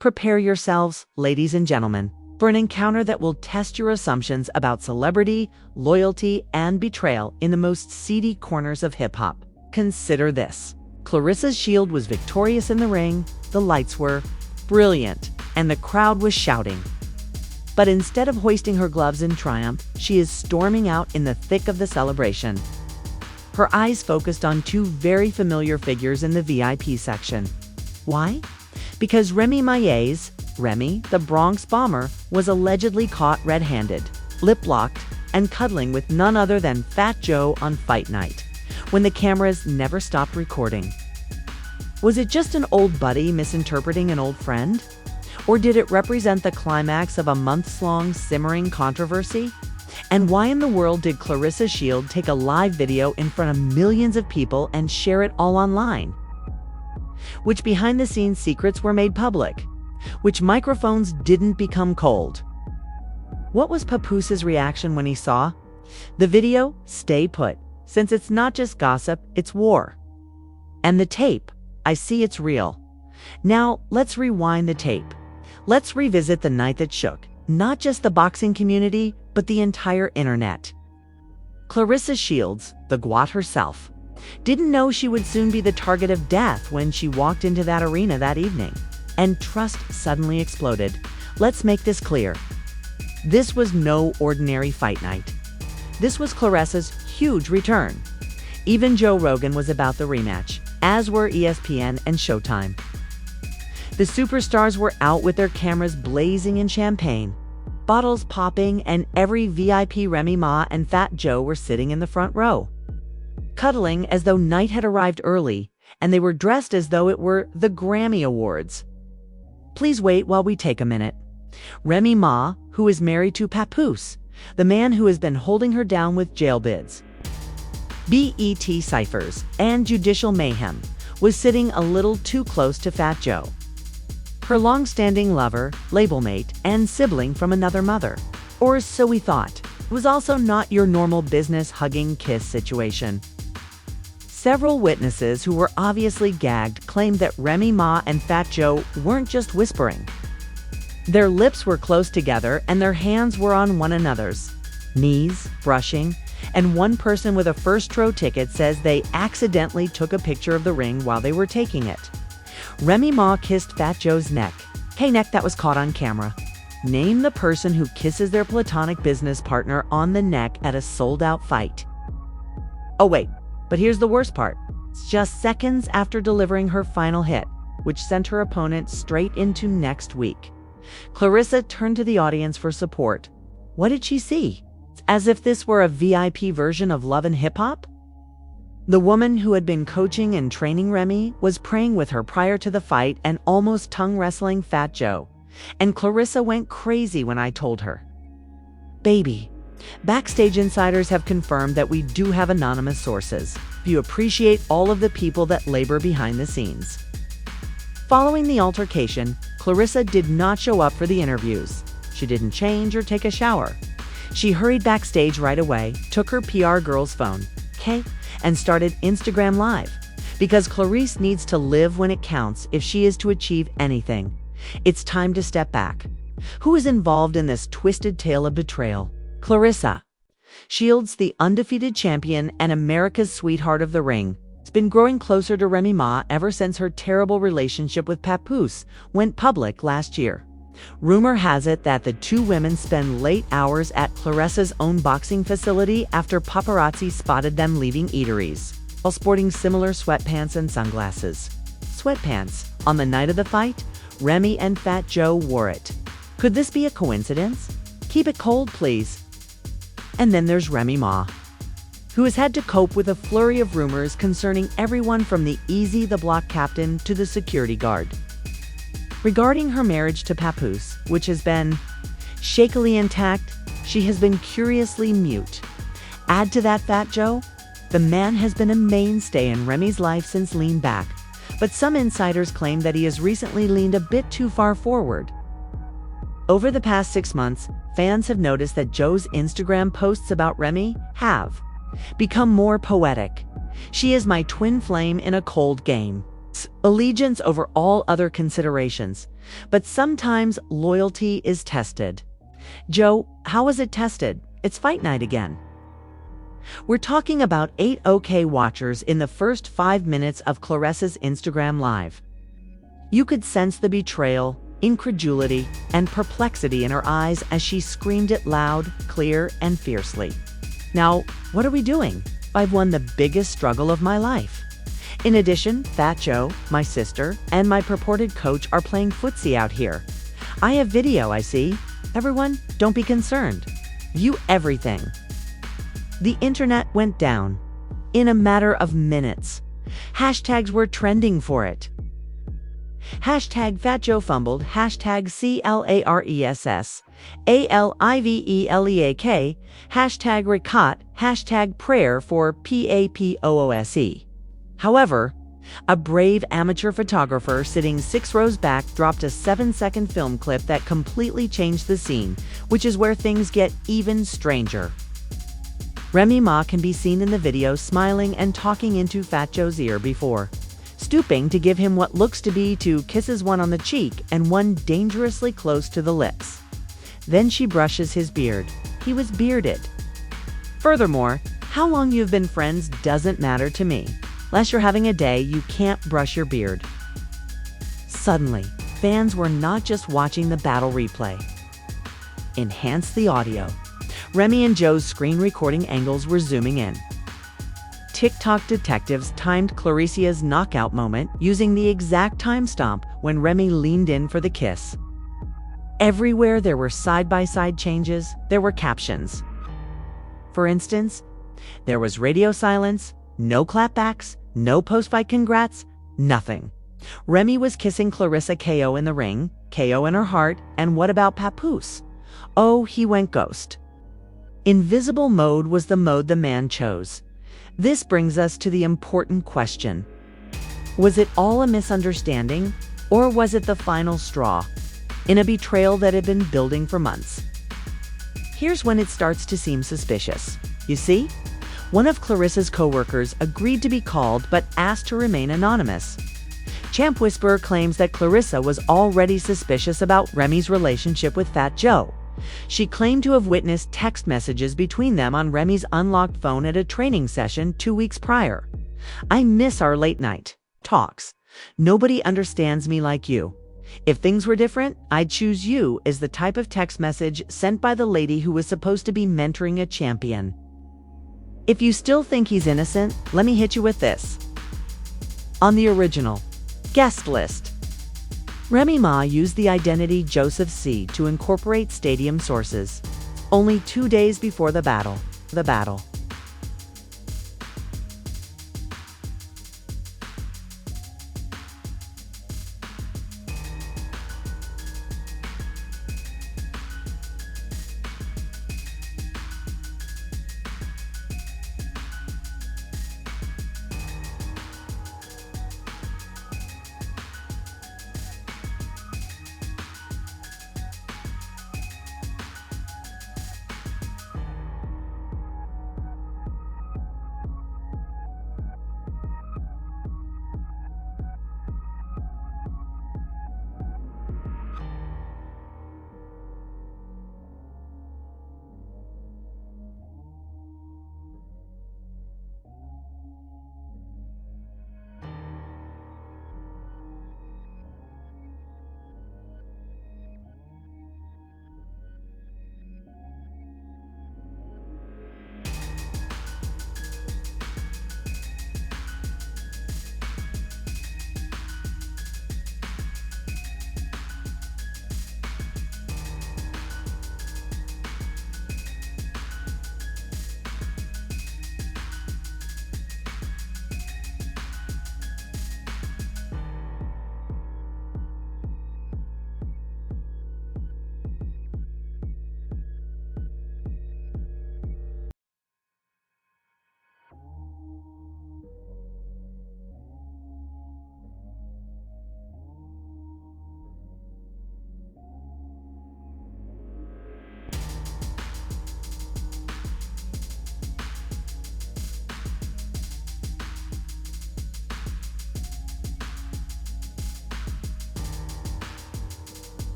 Prepare yourselves, ladies and gentlemen, for an encounter that will test your assumptions about celebrity, loyalty, and betrayal in the most seedy corners of hip-hop. Consider this. Claressa's Shield was victorious in the ring, the lights were brilliant, and the crowd was shouting. But instead of hoisting her gloves in triumph, she is storming out in the thick of the celebration. Her eyes focused on two very familiar figures in the VIP section. Why? Because Remy Ma's, Remy, the Bronx Bomber, was allegedly caught red-handed, lip-locked, and cuddling with none other than Fat Joe on fight night, when the cameras never stopped recording. Was it just an old buddy misinterpreting an old friend? Or did it represent the climax of a months-long simmering controversy? And why in the world did Claressa's Shield take a live video in front of millions of people and share it all online? Which behind-the-scenes secrets were made public? Which microphones didn't become cold? What was Papoose's reaction when he saw the video? Stay put, since it's not just gossip, it's war. And the tape, I see it's real. Now, let's rewind the tape. Let's revisit the night that shook, not just the boxing community, but the entire internet. Claressa Shields, the Gwot herself, didn't know she would soon be the target of death when she walked into that arena that evening. And trust suddenly exploded. Let's make this clear. This was no ordinary fight night. This was Claressa's huge return. Even Joe Rogan was about the rematch, as were ESPN and Showtime. The superstars were out with their cameras blazing in champagne, bottles popping, and every VIP Remy Ma and Fat Joe were sitting in the front row, cuddling as though night had arrived early, and they were dressed as though it were the Grammy Awards. Please wait while we take a minute. Remy Ma, who is married to Papoose, the man who has been holding her down with jail bids, BET ciphers, and judicial mayhem, was sitting a little too close to Fat Joe, her long-standing lover, label mate, and sibling from another mother. Or so we thought. It was also not your normal business hugging kiss situation. Several witnesses who were obviously gagged claimed that Remy Ma and Fat Joe weren't just whispering. Their lips were close together and their hands were on one another's knees, brushing, and one person with a first-row ticket says they accidentally took a picture of the ring while they were taking it. Remy Ma kissed Fat Joe's neck. Hey, neck that was caught on camera. Name the person who kisses their platonic business partner on the neck at a sold-out fight. Oh wait, but here's the worst part. It's just seconds after delivering her final hit, which sent her opponent straight into next week. Claressa turned to the audience for support. What did she see? It's as if this were a VIP version of Love and Hip Hop? The woman who had been coaching and training Remy was praying with her prior to the fight and almost tongue-wrestling Fat Joe. And Claressa went crazy when I told her. Baby, backstage insiders have confirmed that we do have anonymous sources. You appreciate all of the people that labor behind the scenes. Following the altercation, Claressa did not show up for the interviews. She didn't change or take a shower. She hurried backstage right away, took her PR girl's phone, and started Instagram Live. Because Claressa needs to live when it counts if she is to achieve anything. It's time to step back. Who is involved in this twisted tale of betrayal? Claressa Shields, the undefeated champion and America's sweetheart of the ring, has been growing closer to Remy Ma ever since her terrible relationship with Papoose went public last year. Rumor has it that the two women spend late hours at Claressa's own boxing facility after paparazzi spotted them leaving eateries, while sporting similar sweatpants and sunglasses. Sweatpants. On the night of the fight, Remy and Fat Joe wore it. Could this be a coincidence? Keep it cold, please. And then there's Remy Ma, who has had to cope with a flurry of rumors concerning everyone from the Easy the Block captain to the security guard. Regarding her marriage to Papoose, which has been shakily intact, she has been curiously mute. Add to that Fat Joe, the man has been a mainstay in Remy's life since Lean Back, but some insiders claim that he has recently leaned a bit too far forward. Over the past 6 months, fans have noticed that Joe's Instagram posts about Remy have become more poetic. She is my twin flame in a cold game. Allegiance over all other considerations. But sometimes loyalty is tested. Joe, how was it tested? It's fight night again. We're talking about 8 OK watchers in the first 5 minutes of Claressa's Instagram Live. You could sense the betrayal, incredulity, and perplexity in her eyes as she screamed it loud, clear, and fiercely. Now, what are we doing? I've won the biggest struggle of my life. In addition, Fat Joe, my sister, and my purported coach are playing footsie out here. I have video, I see. Everyone, don't be concerned. View everything. The internet went down in a matter of minutes. Hashtags were trending for it. Hashtag Fat Joe fumbled, hashtag CLARESS, ALIVELEAK, hashtag Ricat, hashtag prayer for PAPOOSE. However, a brave amateur photographer sitting 6 rows back dropped a 7-second film clip that completely changed the scene, which is where things get even stranger. Remy Ma can be seen in the video smiling and talking into Fat Joe's ear before stooping to give him what looks to be 2 kisses, one on the cheek and one dangerously close to the lips. Then she brushes his beard. He was bearded. Furthermore, how long you've been friends doesn't matter to me. Unless you're having a day, you can't brush your beard. Suddenly, fans were not just watching the battle replay. Enhance the audio. Remy and Joe's screen recording angles were zooming in. TikTok detectives timed Claressa's knockout moment using the exact timestamp when Remy leaned in for the kiss. Everywhere there were side-by-side changes, there were captions. For instance, there was radio silence, no clapbacks, no post-fight congrats, nothing. Remy was kissing Claressa KO in the ring, KO in her heart, and what about Papoose? Oh, he went ghost. Invisible mode was the mode the man chose. This brings us to the important question. Was it all a misunderstanding, or was it the final straw in a betrayal that had been building for months? Here's when it starts to seem suspicious. You see? One of Claressa's co-workers agreed to be called but asked to remain anonymous. Champ Whisperer claims that Claressa was already suspicious about Remy's relationship with Fat Joe. She claimed to have witnessed text messages between them on Remy's unlocked phone at a training session 2 weeks prior. I miss our late night talks. Nobody understands me like you. If things were different, I'd choose you as the type of text message sent by the lady who was supposed to be mentoring a champion. If you still think he's innocent, let me hit you with this. On the original guest list, Remy Ma used the identity Joseph C. to incorporate stadium sources. Only 2 days before the battle.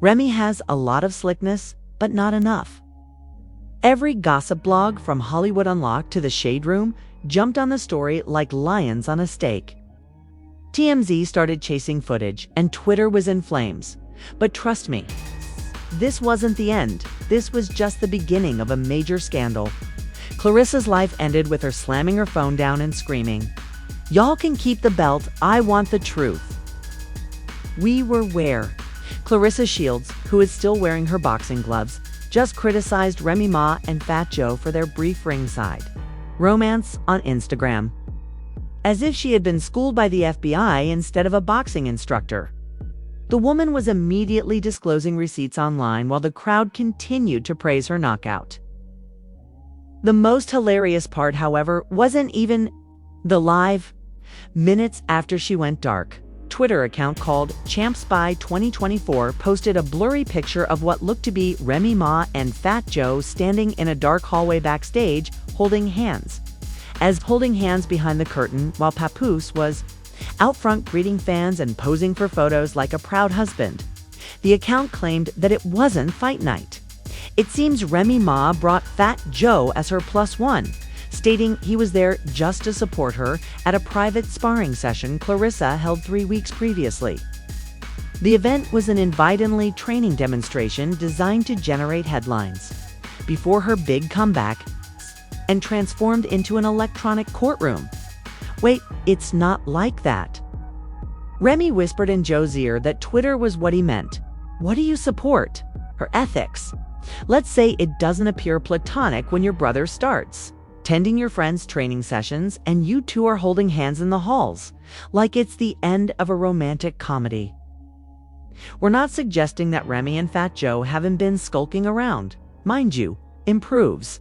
Remy has a lot of slickness, but not enough. Every gossip blog from Hollywood Unlocked to The Shade Room jumped on the story like lions on a stake. TMZ started chasing footage, and Twitter was in flames. But trust me, this wasn't the end. This was just the beginning of a major scandal. Claressa's life ended with her slamming her phone down and screaming, "Y'all can keep the belt, I want the truth." We were where? Claressa Shields, who is still wearing her boxing gloves, just criticized Remy Ma and Fat Joe for their brief ringside romance on Instagram, as if she had been schooled by the FBI instead of a boxing instructor. The woman was immediately disclosing receipts online while the crowd continued to praise her knockout. The most hilarious part, however, wasn't even the live. Minutes after she went dark, Twitter account called ChampSpy2024 posted a blurry picture of what looked to be Remy Ma and Fat Joe standing in a dark hallway backstage holding hands behind the curtain, while Papoose was out front greeting fans and posing for photos like a proud husband. The account claimed that it wasn't fight night. It seems Remy Ma brought Fat Joe as her +1, stating he was there just to support her at a private sparring session Claressa held 3 weeks previously. The event was an invite-only training demonstration designed to generate headlines before her big comeback and transformed into an electronic courtroom. Wait, it's not like that. Remy whispered in Joe's ear that Twitter was what he meant. What do you support? Her ethics. Let's say it doesn't appear platonic when your brother starts attending your friend's training sessions and you two are holding hands in the halls, like it's the end of a romantic comedy. We're not suggesting that Remy and Fat Joe haven't been skulking around. Mind you, improves.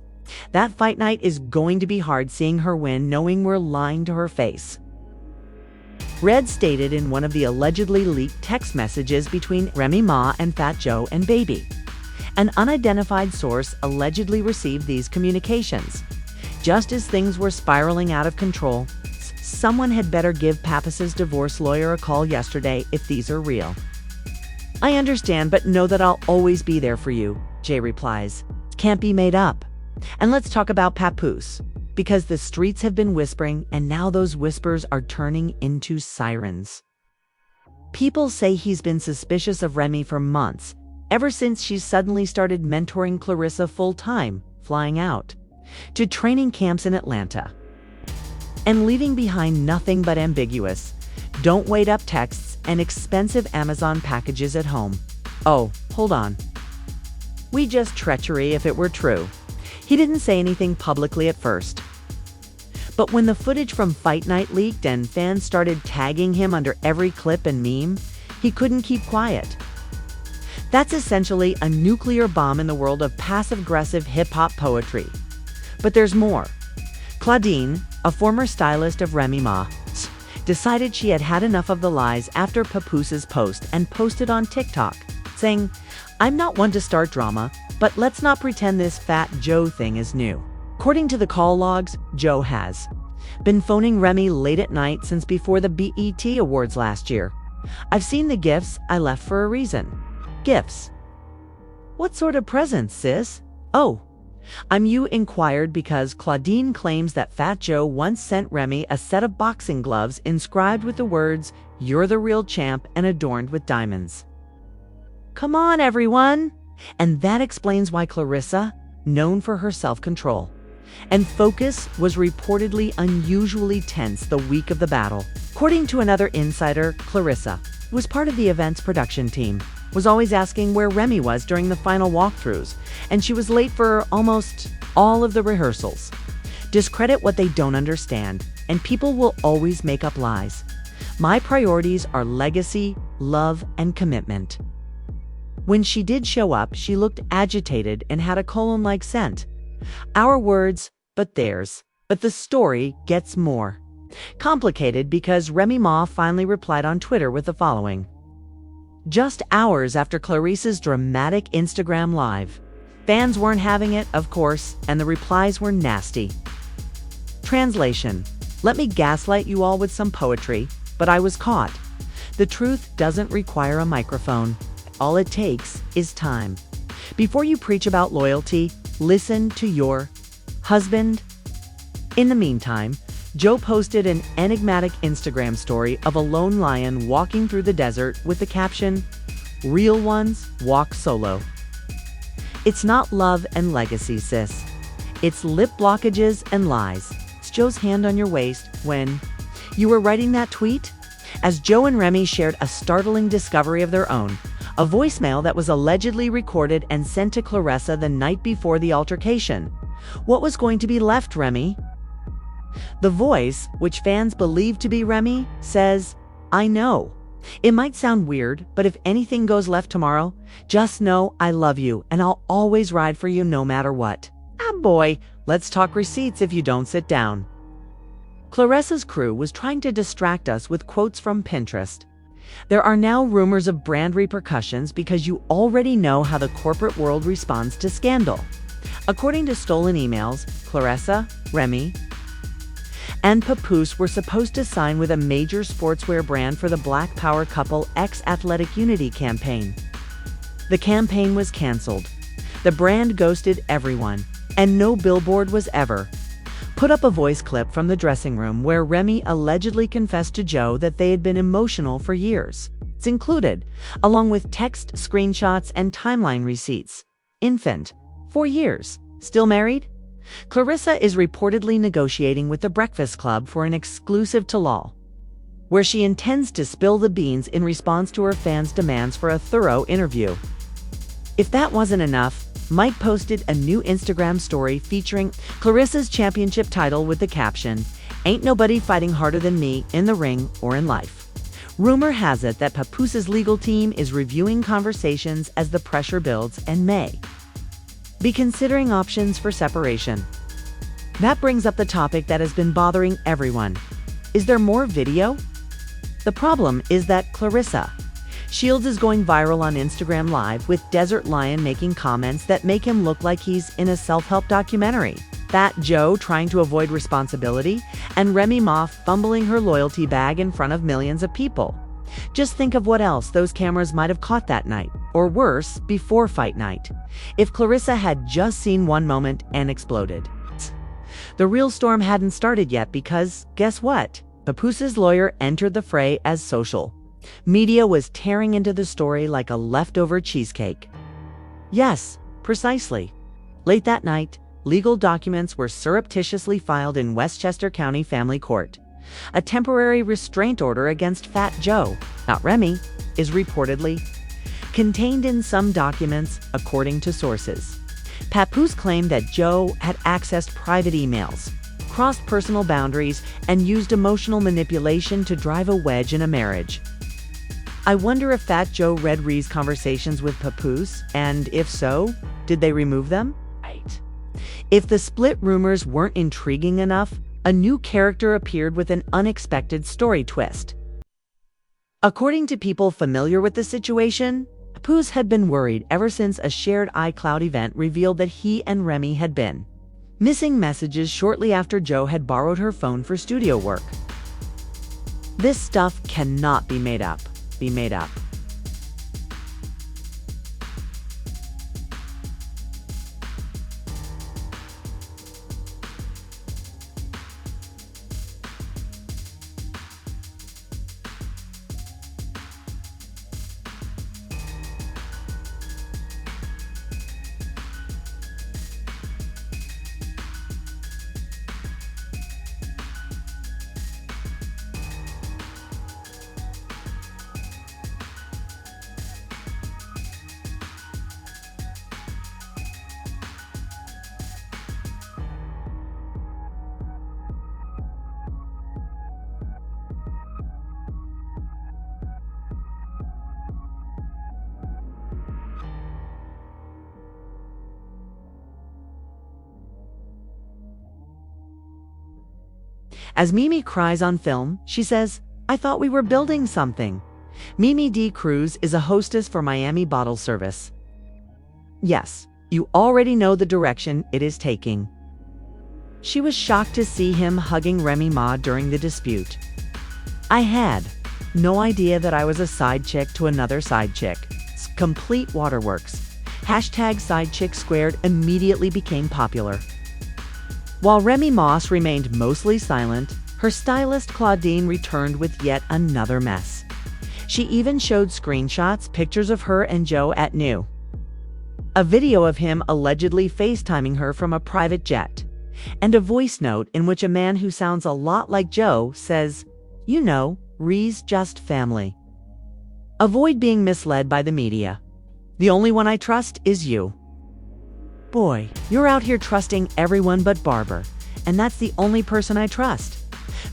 That fight night is going to be hard seeing her win knowing we're lying to her face. Red stated in one of the allegedly leaked text messages between Remy Ma and Fat Joe and Baby. An unidentified source allegedly received these communications. Just as things were spiraling out of control, someone had better give Papoose's divorce lawyer a call yesterday if these are real. I understand, but know that I'll always be there for you, Jay replies. Can't be made up. And let's talk about Papoose, because the streets have been whispering and now those whispers are turning into sirens. People say he's been suspicious of Remy for months, ever since she suddenly started mentoring Claressa full-time, flying out to training camps in Atlanta, and leaving behind nothing but ambiguous, don't wait up texts and expensive Amazon packages at home. Oh, hold on. We just treachery if it were true. He didn't say anything publicly at first. But when the footage from Fight Night leaked and fans started tagging him under every clip and meme, he couldn't keep quiet. That's essentially a nuclear bomb in the world of passive-aggressive hip-hop poetry. But there's more. Claudine, a former stylist of Remy Ma, decided she had had enough of the lies after Papoose's post and posted on TikTok, saying, "I'm not one to start drama, but let's not pretend this Fat Joe thing is new." According to the call logs, Joe has been phoning Remy late at night since before the BET Awards last year. I've seen the gifts I left for a reason. Gifts? What sort of presents, sis? Oh, you inquired because Claudine claims that Fat Joe once sent Remy a set of boxing gloves inscribed with the words, "You're the real champ," and adorned with diamonds. Come on, everyone! And that explains why Claressa, known for her self-control and focus, was reportedly unusually tense the week of the battle. According to another insider, Claressa, who was part of the event's production team, was always asking where Remy was during the final walkthroughs, and she was late for almost all of the rehearsals. Discredit what they don't understand, and people will always make up lies. My priorities are legacy, love, and commitment. When she did show up, she looked agitated and had a cologne-like scent. Our words, but theirs. But the story gets more complicated because Remy Ma finally replied on Twitter with the following. Just hours after Claressa's dramatic Instagram live. Fans weren't having it, of course, and the replies were nasty. Translation: let me gaslight you all with some poetry, but I was caught. The truth doesn't require a microphone. all it takes is time. Before you preach about loyalty, listen to your husband. In the meantime, Joe posted an enigmatic Instagram story of a lone lion walking through the desert with the caption, "Real ones walk solo." It's not love and legacy, sis. It's lip blockages and lies. It's Joe's hand on your waist when you were writing that tweet. As Joe and Remy shared a startling discovery of their own, a voicemail that was allegedly recorded and sent to Claressa the night before the altercation. What was going to be left, Remy? The voice, which fans believe to be Remy, says, "I know. It might sound weird, but if anything goes left tomorrow, just know I love you and I'll always ride for you no matter what." Ah boy, let's talk receipts if you don't sit down. Claressa's crew was trying to distract us with quotes from Pinterest. There are now rumors of brand repercussions because you already know how the corporate world responds to scandal. According to stolen emails, Claressa, Remy, and Papoose were supposed to sign with a major sportswear brand for the Black Power Couple X Athletic Unity campaign. The campaign was canceled. The brand ghosted everyone, and no billboard was ever put up. A voice clip from the dressing room where Remy allegedly confessed to Joe that they had been emotional for years. It's included, along with text screenshots and timeline receipts. Infant, 4 years, still married? Claressa is reportedly negotiating with the Breakfast Club for an exclusive tell-all, where she intends to spill the beans in response to her fans' demands for a thorough interview. If that wasn't enough, Mike posted a new Instagram story featuring Claressa's championship title with the caption, "Ain't nobody fighting harder than me in the ring or in life." Rumor has it that Papoose's legal team is reviewing conversations as the pressure builds and may be considering options for separation. That brings up the topic that has been bothering everyone. Is there more video? The problem is that Claressa Shields is going viral on Instagram Live with Desert Lion making comments that make him look like he's in a self-help documentary. That Joe trying to avoid responsibility, and Remy Ma fumbling her loyalty bag in front of millions of people. Just think of what else those cameras might have caught that night, or worse, before fight night, if Claressa had just seen one moment and exploded. The real storm hadn't started yet because, guess what? Papoose's lawyer entered the fray as social media was tearing into the story like a leftover cheesecake. Yes, precisely. Late that night, legal documents were surreptitiously filed in Westchester County Family Court. A temporary restraint order against Fat Joe, not Remy, is reportedly contained in some documents, according to sources. Papoose claimed that Joe had accessed private emails, crossed personal boundaries, and used emotional manipulation to drive a wedge in a marriage. I wonder if Fat Joe read Rhee's conversations with Papoose, and if so, did they remove them? Right. If the split rumors weren't intriguing enough, a new character appeared with an unexpected story twist. According to people familiar with the situation, Papoose had been worried ever since a shared iCloud event revealed that he and Remy had been missing messages shortly after Joe had borrowed her phone for studio work. This stuff cannot be made up. As Mimi cries on film, she says, "I thought we were building something." Mimi D. Cruz is a hostess for Miami Bottle Service. Yes, you already know the direction it is taking. She was shocked to see him hugging Remy Ma during the dispute. "I had no idea that I was a side chick to another side chick," complete waterworks. Hashtag Side Chick Squared immediately became popular. While Remy Ma remained mostly silent, her stylist Claudine returned with yet another mess. She even showed screenshots, pictures of her and Joe at New. A video of him allegedly FaceTiming her from a private jet, and a voice note in which a man who sounds a lot like Joe says, "You know, Ree's just family." Avoid being misled by the media. The only one I trust is you. Boy, you're out here trusting everyone but Barber, and that's the only person I trust.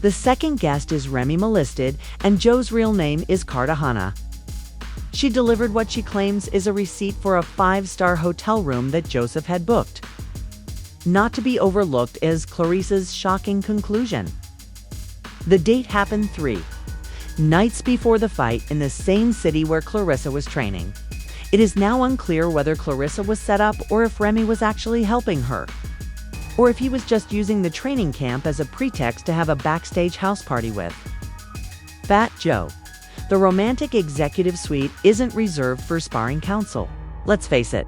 The second guest is Remy molested, and Joe's real name is Cartagena. She delivered what she claims is a receipt for a 5-star hotel room that Joseph had booked. Not to be overlooked is Claressa's shocking conclusion. The date happened 3 nights before the fight in the same city where Claressa was training. It is now unclear whether Claressa was set up or if Remy was actually helping her, or if he was just using the training camp as a pretext to have a backstage house party with. Fat Joe. The romantic executive suite isn't reserved for sparring counsel. Let's face it.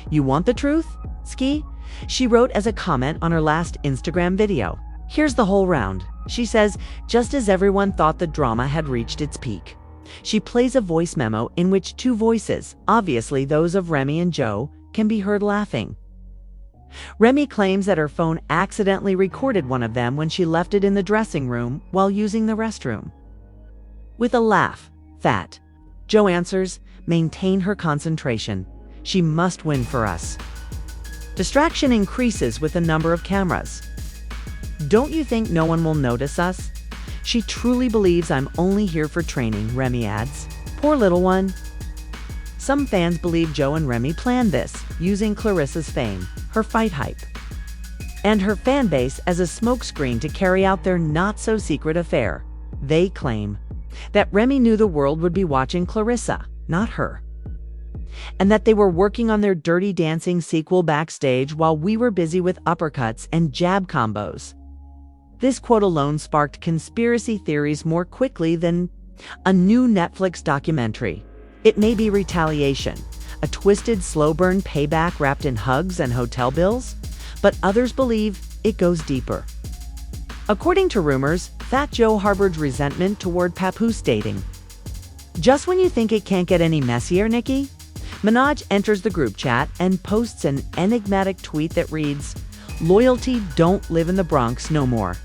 You want the truth, Ski? She wrote as a comment on her last Instagram video. Here's the whole round. She says, just as everyone thought the drama had reached its peak. She plays a voice memo in which 2 voices, obviously those of Remy and Joe, can be heard laughing. Remy claims that her phone accidentally recorded one of them when she left it in the dressing room while using the restroom. With a laugh, Fat Joe answers, maintain her concentration. She must win for us. Distraction increases with the number of cameras. Don't you think no one will notice us? She truly believes I'm only here for training, Remy adds. Poor little one. Some fans believe Joe and Remy planned this, using Claressa's fame, her fight hype, and her fan base as a smokescreen to carry out their not-so-secret affair. They claim that Remy knew the world would be watching Claressa, not her, and that they were working on their Dirty Dancing sequel backstage while we were busy with uppercuts and jab combos. This quote alone sparked conspiracy theories more quickly than a new Netflix documentary. It may be retaliation, a twisted slow burn payback wrapped in hugs and hotel bills, but others believe it goes deeper. According to rumors, Fat Joe harbored resentment toward Papoose dating. Just when you think it can't get any messier, Nikki, Minaj enters the group chat and posts an enigmatic tweet that reads, "Loyalty don't live in the Bronx no more."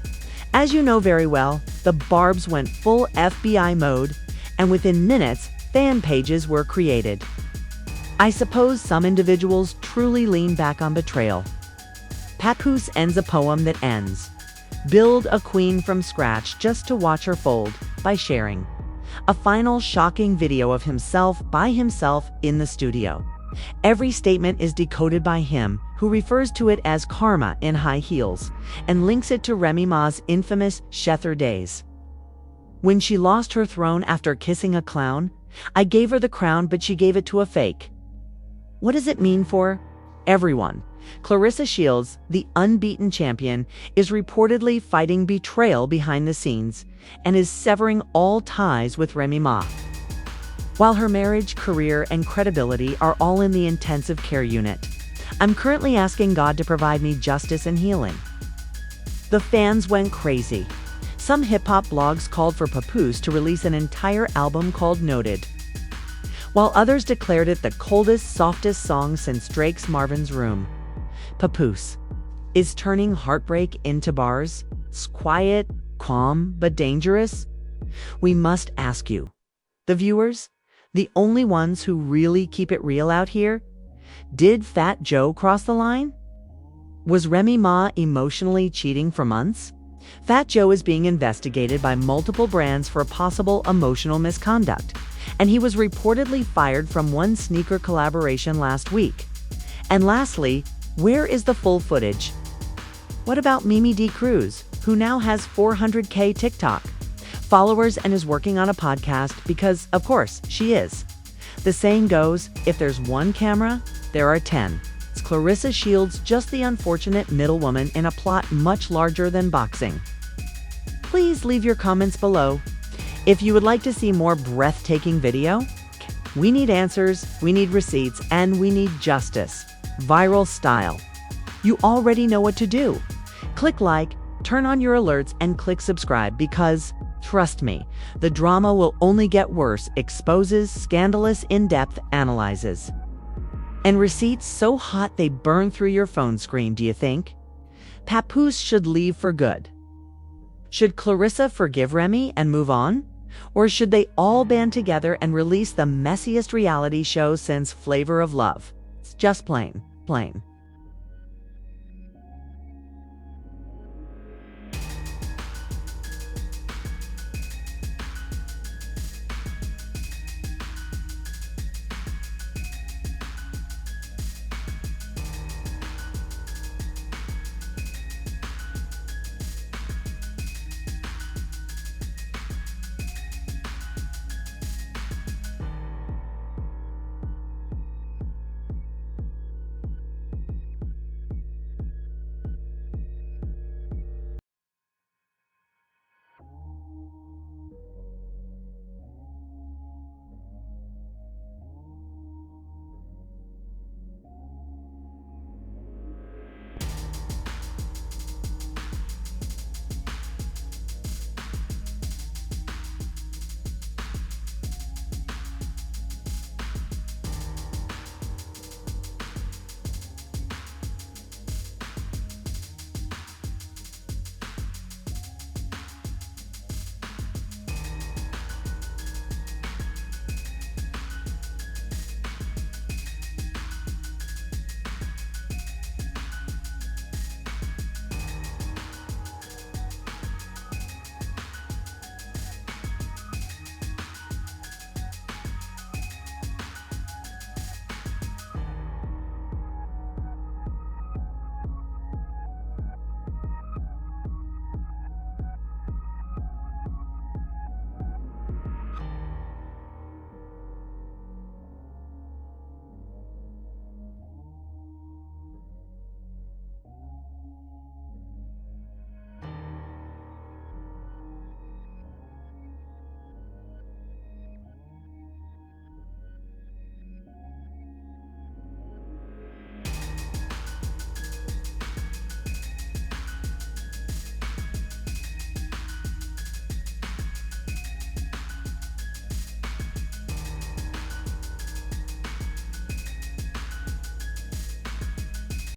As you know very well, the Barbs went full FBI mode, and within minutes, fan pages were created. I suppose some individuals truly lean back on betrayal. Papoose ends a poem that ends, "Build a queen from scratch just to watch her fold," by sharing a final shocking video of himself by himself in the studio. Every statement is decoded by him, who refers to it as karma in high heels, and links it to Remy Ma's infamous Shether days. When she lost her throne after kissing a clown, I gave her the crown, but she gave it to a fake. What does it mean for everyone? Claressa Shields, the unbeaten champion, is reportedly fighting betrayal behind the scenes and is severing all ties with Remy Ma. While her marriage, career, and credibility are all in the intensive care unit, I'm currently asking God to provide me justice and healing. The fans went crazy. Some hip-hop blogs called for Papoose to release an entire album called Noted, while others declared it the coldest, softest song since Drake's Marvin's Room. Papoose is turning heartbreak into bars. It's quiet, calm, but dangerous. We must ask you, the viewers, the only ones who really keep it real out here, did Fat Joe cross the line? Was Remy Ma emotionally cheating for months? Fat Joe is being investigated by multiple brands for possible emotional misconduct, and he was reportedly fired from one sneaker collaboration last week. And lastly, where is the full footage? What about Mimi D. Cruz, who now has 400K TikTok followers and is working on a podcast because, of course, she is. The saying goes, if there's one camera, there are 10. Is Claressa Shields just the unfortunate middlewoman in a plot much larger than boxing? Please leave your comments below. If you would like to see more breathtaking video, We need answers, we need receipts, and we need justice. Viral style. You already know what to do. Click like, turn on your alerts, and click subscribe because, trust me, the drama will only get worse. Exposes, scandalous, in-depth analyzes. And receipts so hot they burn through your phone screen, do you think? Papoose should leave for good. Should Claressa forgive Remy and move on? Or should they all band together and release the messiest reality show since Flavor of Love? It's just plain.